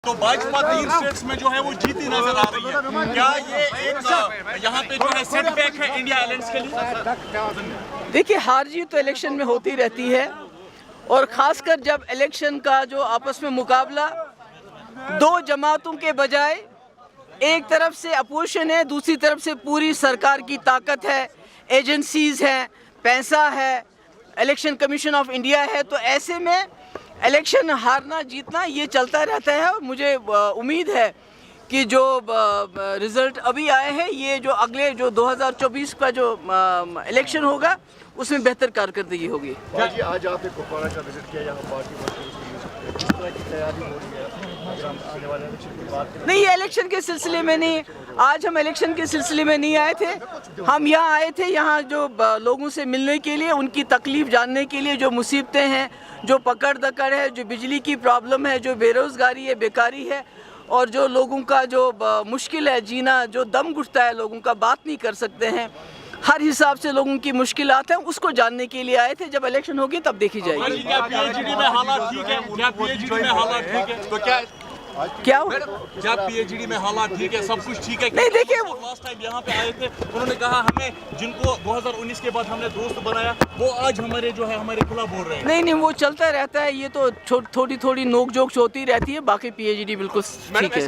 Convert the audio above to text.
तो भाजपा 3 स्टेट्स में जो है वो जीती नजर आ रही है। क्या ये एक यहाँ पे जो है सेटबैक है इंडिया अलायंस के लिए? देखिए, हार जीत तो इलेक्शन में होती रहती है, और खासकर जब इलेक्शन का जो आपस में मुकाबला दो जमातों के बजाय एक तरफ से अपोजिशन है, दूसरी तरफ से पूरी सरकार की ताकत है, एजेंसीज हैं, पैसा है, इलेक्शन कमीशन ऑफ इंडिया है, तो ऐसे में इलेक्शन हारना जीतना ये चलता रहता है। और मुझे उम्मीद है कि जो रिज़ल्ट अभी आए हैं, ये जो अगले जो 2024 का जो इलेक्शन होगा उसमें बेहतर कारकर्दगी होगी। जी, आज आपने कुपवाड़ा का विजिट किया, यहाँ पार्टी किस तरह की तैयारी हो रही है आने वाले इलेक्शन की बात करें? नहीं, ये इलेक्शन के सिलसिले में नहीं, आज हम इलेक्शन के सिलसिले में नहीं आए थे। हम यहाँ आए थे, यहाँ जो लोगों से मिलने के लिए, उनकी तकलीफ जानने के लिए, जो मुसीबतें हैं, जो पकड़ दकड़ है, जो बिजली की प्रॉब्लम है, जो बेरोज़गारी है, बेकारी है, और जो लोगों का जो मुश्किल है जीना, जो दम घुटता है लोगों का, बात नहीं कर सकते हैं, हर हिसाब से लोगों की मुश्किलात हैं, उसको जानने के लिए आए थे। जब इलेक्शन होगी तब देखी जाएगी। क्या पीएचडी में हालात ठीक है? क्या पीएचडी में हालात ठीक है? तो क्या पीएचडी में हालात ठीक है? सब कुछ ठीक है? नहीं, देखिए, लास्ट टाइम यहाँ पे आए थे, उन्होंने कहा हमें जिनको 2019 के बाद हमने दोस्त बनाया, वो आज हमारे जो है हमारे खिलाफ बोल रहे हैं। नहीं, वो चलता रहता है, ये तो थोड़ी थोड़ी नोक जोक होती रहती है, बाकी पीएचडी बिल्कुल ठीक है।